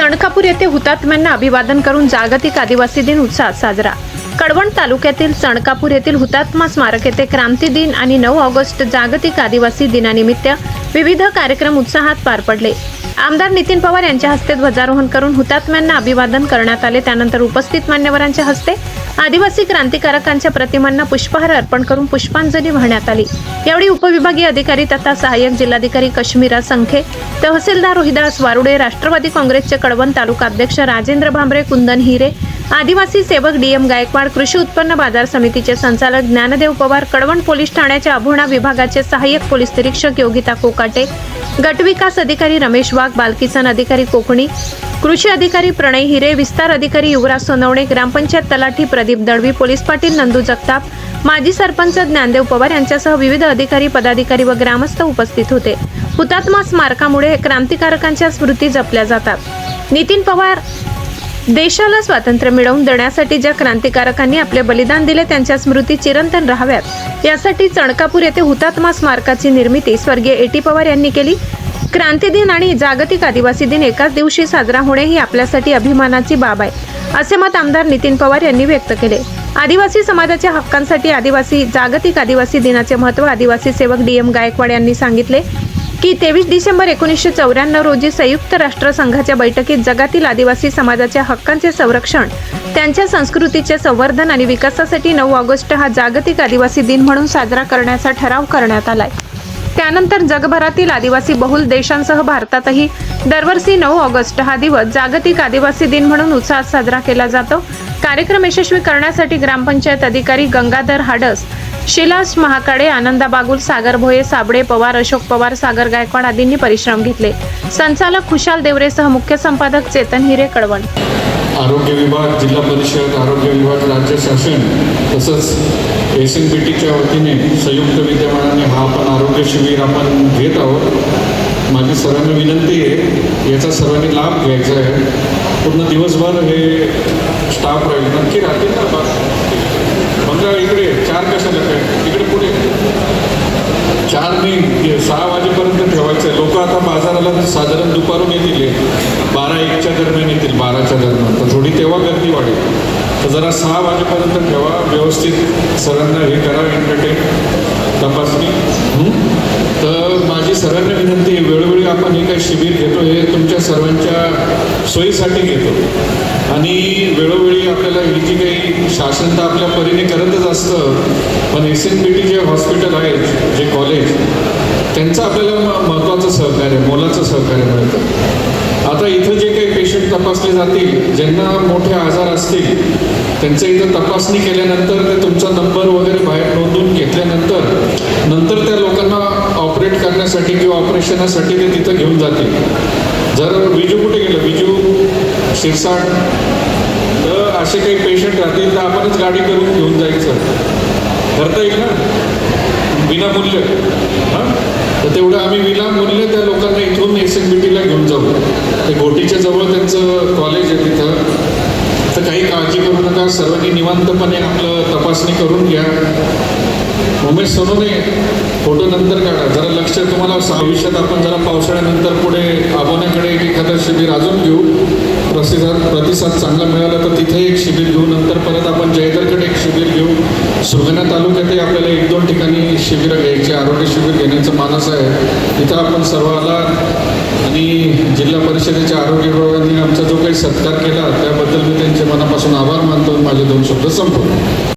सणकापूर येथे हुतात्म्यांना अभिवादन करून जागतिक आदिवासी दिन उत्साहात साजरा। कळवण तालुक्यातील सणकापूर येथील हुतात्मा स्मारक येथे क्रांती दिन आणि 9 ऑगस्ट जागतिक आदिवासी दिनानिमित्त विविध कार्यक्रम उत्साहात पार पडले। आमदार नितीन पवार यांच्या हस्ते ध्वजारोहण करून हुतात्म्यांना अभिवादन करण्यात आले। त्यानंतर उपस्थित मान्यवरांच्या हस्ते आदिवासी क्रांतिकारकांच्या प्रतिमांना पुष्पहार अर्पण करून पुष्पांजली वाहण्यात आली। यावेळी उपविभागीय अधिकारी तथा सहाय्यक जिल्हाधिकारी कश्मीरा संखे, तहसीलदार रोहिदास वारुडे, राष्ट्रवादी काँग्रेसचे कळवण तालुका अध्यक्ष राजेंद्र भांबरे, कुंदन हिरे, आदिवासी सेवक डीएम गायकवाड, कृषी उत्पन्न बाजार समितीचे संचालक ज्ञानदेव पवार, कळवण पोलीस ठाण्याच्या अभोणा विभागाचे सहाय्यक पोलीस निरीक्षक योगिता कोकाटे, गटविकास अधिकारी रमेश वाघ, बालकिसन अधिकारी कोकणी, कृषी अधिकारी प्रणय हिरे, विस्तार अधिकारी युवराज सोनवणे, ग्रामपंचायत तलाठी प्रदीप दळवी, पोलीस पाटील नंदू जगताप, माजी सरपंच ज्ञानदेव पवार यांच्यासह विविध अधिकारी, पदाधिकारी व ग्रामस्थ उपस्थित होते। हुतात्मा स्मारकामुळे क्रांतिकारकांच्या स्मृती जपल्या जातात। नितीन पवार, देशाला स्वातंत्र्य मिळवून देण्यासाठी ज्या क्रांतिकारकांनी आपले बलिदान दिले त्यांच्या स्मृती चिरंतन राहाव्यात यासाठी सणकापूर येथे हुतात्मा स्मारकाची निर्मिती स्वर्गीय एटी पवार यांनी केली। क्रांती दिन आणि जागतिक आदिवासी दिन एकाच दिवशी साजरा होणे ही आपल्यासाठी अभिमानाची बाब आहे, असे मत आमदार नितीन पवार यांनी व्यक्त केले। आदिवासी समाजाच्या हक्कांसाठी जागतिक आदिवासी दिनाचे महत्त्व आदिवासी सेवक डीएम गायकवाड यांनी सांगितले की 23 डिसेंबर 1994 रोजी संयुक्त राष्ट्र संघाच्या बैठकीत जगातील आदिवासी समाजाच्या हक्कांचे संरक्षण, त्यांच्या संस्कृतीचे संवर्धन आणि विकासासाठी 9 ऑगस्ट हा जागतिक आदिवासी दिन म्हणून साजरा करण्याचा ठराव करण्यात आलाय। त्यानंतर जगभरातील आदिवासी बहुल देशांसह भारतातही दरवर्षी 9 ऑगस्ट हा दिवस जागतिक आदिवासी दिन म्हणून उत्साहात साजरा केला जातो। कार्यक्रम यशस्वी करण्यासाठी ग्रामपंचायत अधिकारी गंगाधर हाडस, शिलास महाकाडे, आनंदा बागुल, सागर भोये, साबडे पवार, अशोक पवार, सागर गायकवाड आदींनी परिश्रम घेतले। संचालक खुशाल देवरेसह मुख्य संपादक चेतन हिरे, कळवण। आरोग्य विभाग, जिल्हा परिषद, आरोग्य विभाग, राज्य शासन तसंच SNPTच्या वतीने संयुक्त विद्यमानाने हा आपण आरोग्य शिबिर आपण घेत आहोत। माझी सर्वांना विनंती आहे, याचा सर्वांनी लाभ घ्यायचा आहे। पूर्ण दिवसभर हे स्टाफ राहील, नक्की राहतील ना। बघा इकडे 4 कशाला काय, तिकडे पुढे 4 नाही 6 वाजेपर्यंत ठेवायचं आहे। लोक आता बाजाराला साधारण दुपारून येतील, 12-1च्या दरम्यान येतील, 12च्या दरम्यान, तर थोडी तेव्हा गर्दी वाढेल। तर जरा 6 वाजेपर्यंत ठेवा, व्यवस्थित सर्वांना हे करा, एंटरटेन तपासणी। तर माझी सर्वांना विनंती आहे, वेळोवेळी आपण हे काही शिबिर घेतो हे तुमच्या सर्वांच्या सोयीसाठी घेतो आणि वेळोवेळी आपल्याला ही जी काही शासन तर आपल्या परीने करतच असतं, पण SNPT जे हॉस्पिटल आहेत, जे कॉलेज, त्यांचं आपल्याला महत्त्वाचं सहकार्य, मोलाचं सहकार्य मिळतं। आता इथं जे काही पेशंट तपासले जातील, ज्यांना मोठे आजार असतील, त्यांचं इथं तपासणी केल्यानंतर ते तुमचा नंबर वगैरे बाहेर नोंदवून घेतल्यानंतर त्या लोकांना ऑपरेट करण्यासाठी किंवा ऑपरेशनासाठी ते तिथं घेऊन जातील। जर विजू कुठे गेलं, विजू शिरसाट, तर असे काही पेशंट राहतील तर आपणच गाडी करून घेऊन जायचं, करता येईल ना विनामूल्य। तर तेवढं आम्ही विनामूल्य त्या लोकांना इथून SNPTला घेऊन जाऊ। ते घोटीच्या जवळ त्यांचं कॉलेज आहे तिथं, तर काही काळजी करू नका, सर्वांनी निवांतपणे आपलं तपासणी करून घ्या। उमेश सोनवणे, फोटो नंतर काढा, जरा लक्ष तुम्हाला भविष्यात आपण जरा पावसाळ्यानंतर पुढे आबोण्याकडे एखादं शिबिर अजून घेऊ, प्रतिसाद चांगला मिळाला तर तिथे एक शिबिर घेऊ, नंतर परत आपण जयगरकडे एक शिबिर घेऊ। सुरगाणा तालुक्यातही आपल्याला 1-2 ठिकाणी शिबिरं घ्यायची, आरोग्य शिबिर घेण्याचं मानस आहे। तिथं आपण सर्वाला आणि जिल्हा परिषदेच्या आरोग्य विभागाने आमचा जो काही सत्कार केला त्याबद्दल मी त्यांचे मनापासून आभार मानतो। माझे 2 शब्द संपवतो।